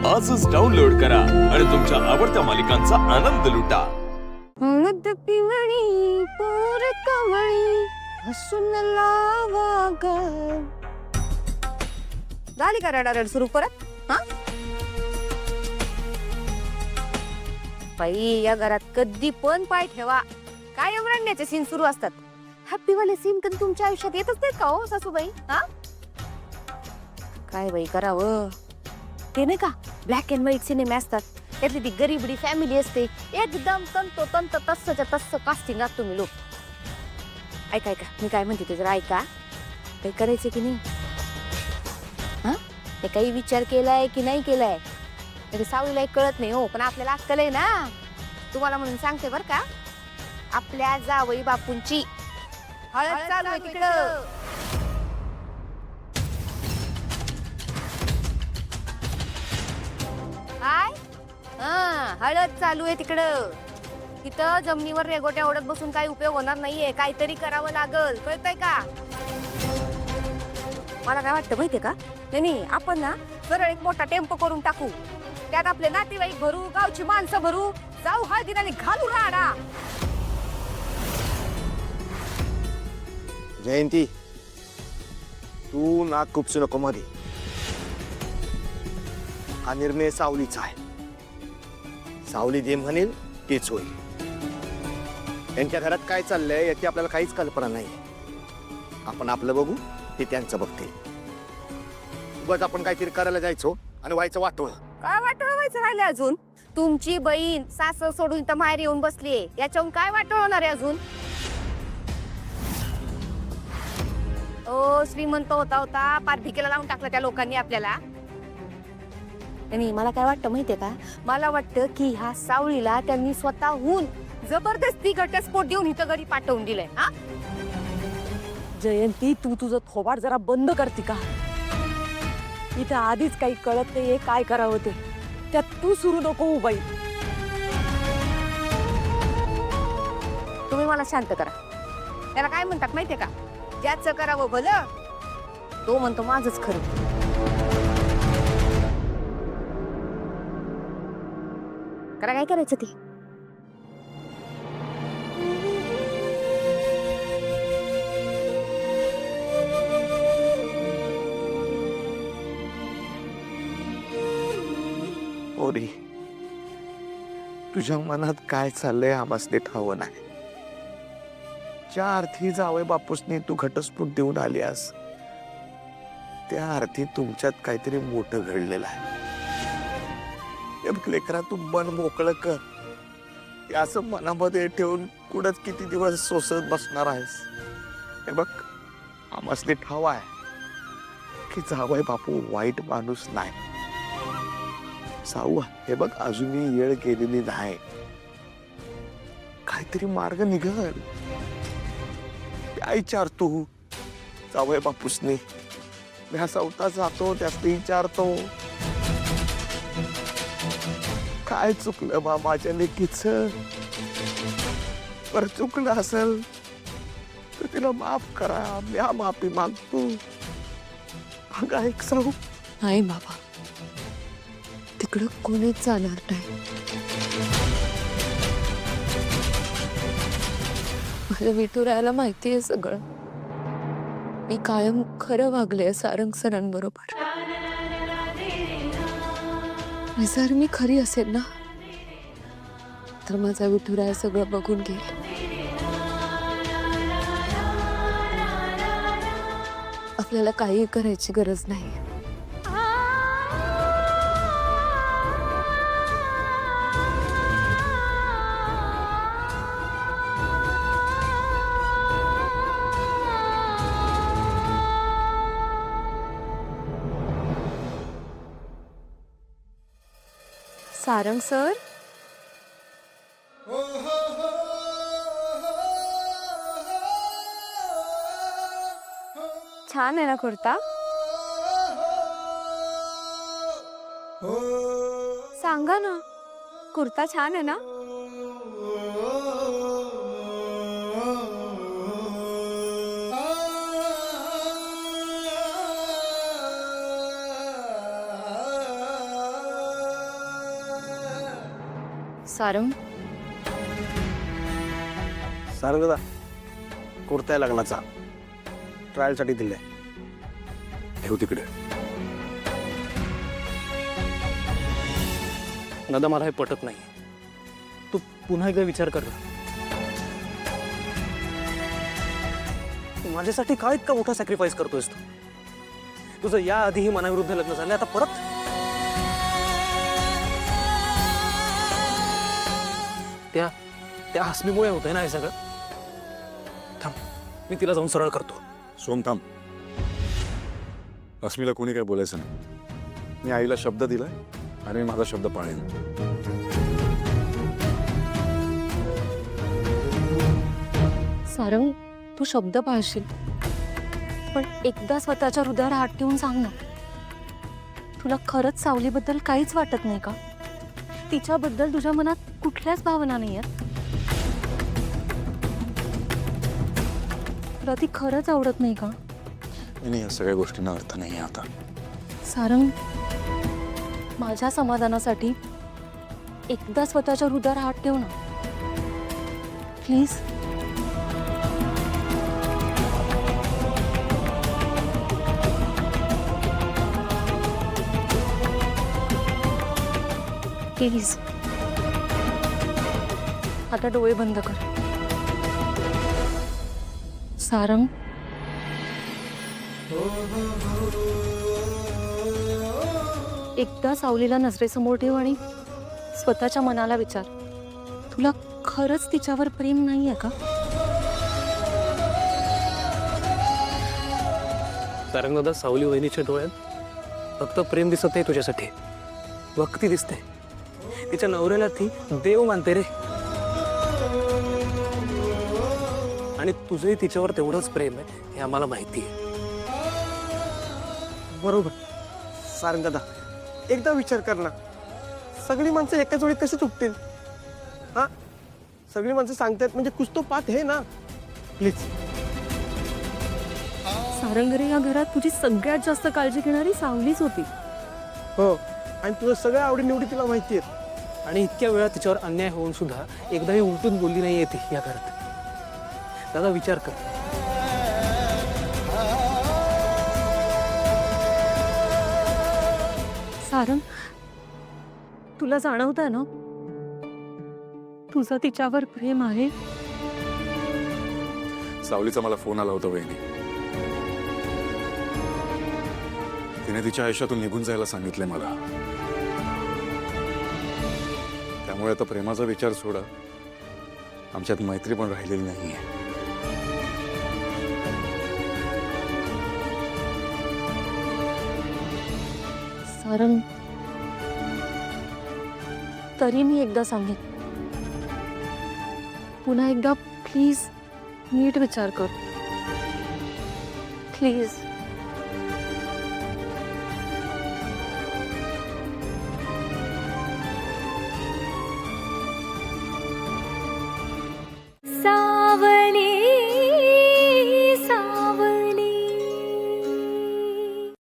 आजच डाउनलोड करा आणि तुमच्या आवडत्या मालिकांचा आनंद लुटा. हळद पिवळी पोर कवळी हसून लावा ग. झाली का रडारड सुरू परत? हा बाई, या घरात कधी पण पाय ठेवा कायम रडण्याचे सीन सुरू असतात. हॅपी वाले सीन कधी तुमच्या आयुष्यात येतच नाहीत का हो सासूबाई? हा काय बाई करावं? ते नाही का ब्लॅक अँड व्हाईट सिनेमे असतात, त्यातली ती गरीबडी फॅमिली असते, एकदम तंतोतंत तस्सच्या तस्स कास्टिंग आहात तुम्ही लोक. ऐका ऐका, मी काय म्हणते ते जरा ऐका. काही करायचं की नाही? हा ते काही विचार केलाय की नाही केलाय? सावलीला एक कळत नाही हो, पण आपल्याला अक्कल आहे ना. तुम्हाला म्हणून सांगते बर का, आपल्या जावई बापूंची हळद चालू आहे तिकडं. काय? हळद चालू आहे तिकडं. तिथं जमिनीवर रेगोट्या ओढत बसून काही उपयोग होणार नाहीये, काहीतरी करावं लागल, कळतंय का? मला काय वाटतं माहितीये का, नाही आपण ना सरळ एक मोठा टेम्पो करून टाकू, त्यात आपले नातेवाईक भरू, गावची माणसं भरू, जाऊ हळदीला आणि घालू राडा. जयंती, तू नाक खुपसू नको मध्ये. हा निर्णय सावलीचा आहे. सावली जे म्हणेल तेच होईल. त्यांच्या घरात काय चाललंय याची आपल्याला काहीच कल्पना नाही. आपण आपलं बघू, ते त्यांचं बघते. बस आपण काहीतरी करायला जायचो आणि व्हायचं वाटोळ. काय वाटोळ व्हायचं राहिले अजून? तुमची बहीण सासर सोडून इथं माहेर येऊन बसलीये, याच्याहून काय वाटोळ होणार आहे अजून? ओ श्रीमंत होता होता पार भिकेला लावून टाकलं त्या लोकांनी आपल्याला. आणि मला काय वाटतं माहितीये का, मला वाटतं की ह्या सावळीला त्यांनी स्वतःहून जबरदस्ती घटस्फोट देऊन इथं घरी पाठवून दिलंय. हा जयंती, तू तुझं थोबाड जरा बंद करते का? इथं आधीच काही कळत नाहीये काय करावं ते, त्यात तू सुरू नको उबाई. तुम्ही मला शांत करा. त्याला काय म्हणतात माहितीये का, ज्याचं करावं भलं तो म्हणतो माझंच खरं. करा काय करायचं ते. ओरी, तुझ्या मनात काय चाललंय आम्हासले ठाव नाही. ज्या अर्थी जावई बापूसने तू घटस्फोट देऊन आलीस, त्या अर्थी तुमच्यात काहीतरी मोठं घडलेलं आहे. हे बघ लेकरा, तू मन मोकळं कर. हे असं मनामध्ये ठेवून कुठंच किती दिवस सोसत बसणार आहेस? हे बघ, आम्हासले ठाव आहे की जावई बापू वाईट माणूस नाही. साऊ, हे बघ, अजूनही येळ गेलेली नाही. काहीतरी मार्ग निघल. काय विचारतो जावई बापूसनी? मी सावता जातो, त्यासनी विचारतो काय चुकलं बा माझ्या लेकीचं. पर चुकलं असेल तर तिला माफ करा, मी माफी मागतो. अगं ऐक साऊ. नाही बाबा, तिकडं कोणीच जाणार नाही. मला विठुरायाला माहिती आहे सगळं. मी कायम खरं वागले सारंग सरांबरोबर. जर मी खरी असेल ना, तर माझा विठुराया सगळं बघून घेईल. आपल्याला काही करायची गरज नाही. सारंग सर, छान आहे ना कुर्ता? सांगा ना, कुर्ता छान आहे ना? सारंग, सारंग दादा कुर्ता लग्नाचा ट्रायल साठी दिलाय. ठेव तिकडे. दादा मला हे पटत नाही. तू पुन्हा एकदा विचार कर ना. माझ्यासाठी काय इतका मोठा सॅक्रिफाईस करतोयस तू? तुझं याआधीही मनाविरुद्ध लग्न झालं, आता परत त्या त्या हसमीमुळे होतंय ना हे सगळं. थांब, मी तिला जाऊन सरळ करतो. सोम थांब. अस्मीला कोणी काय बोलायचं नाही. मी आईला शब्द दिलाय आणि मी माझा शब्द पाळेन. सारंग, तू शब्द पाळशील, पण एकदा स्वतःच्या हृदयावर हात ठेवून सांग ना, तुला खरंच सावलीबद्दल काहीच वाटत नाही का? तिच्याबद्दल तुझ्या मनात कुठल्याच भावना नाही आहेत? तुला ती खरंच आवडत नाही का? आणि या सगळ्या गोष्टींना अर्थ नाही आता. सारंग, माझ्या समाधानासाठी एकदा स्वतःच्या हृदयावर हात ठेव ना, प्लीज. प्लीज आता डोळे बंद कर. सारंग, एकदा सावलीला नजरेसमोर ठेव आणि स्वतःच्या मनाला विचार, तुला खरंच तिच्यावर प्रेम नाहीये का? सारंग दादा, सावली वहिनीच्या डोळ्यात फक्त प्रेम दिसत आहे तुझ्यासाठी, भक्ती दिसते. तिच्या नवऱ्याला ती देव मानते रे. आणि तुझंही तिच्यावर तेवढंच प्रेम आहे हे आम्हाला माहिती आहे. बरोबर. सारंग दादा एकदा विचार कर ना, सगळी माणसं एकाच वेळी कशी चुकतील? हा, सगळी माणसं सांगतात म्हणजे कुछ तो पाठ है ना. प्लीज. सारंग रे, या घरात तुझी सगळ्यात जास्त काळजी घेणारी सावलीच होती. हो, आणि तुझं सगळ्या आवडी निवडी तिला माहिती आहेत. आणि इतक्या वेळा तिच्यावर अन्याय होऊन सुद्धा एकदाही उलटून बोलली नाही येते या घरात. दादा विचार कर. सारंग, तुला जाणवतंय ना तुझं तिच्यावर प्रेम आहे? सावलीचा मला फोन आला होता वहिनी. तिने तिच्या आयुष्यातून निघून जायला सांगितलंय मला. त्यामुळे आता प्रेमाचा विचार सोडा, आमच्यात मैत्री पण राहिलेली नाहीये. सारंग, तरी मी एकदा सांगेन, पुन्हा एकदा प्लीज नीट विचार कर, प्लीज.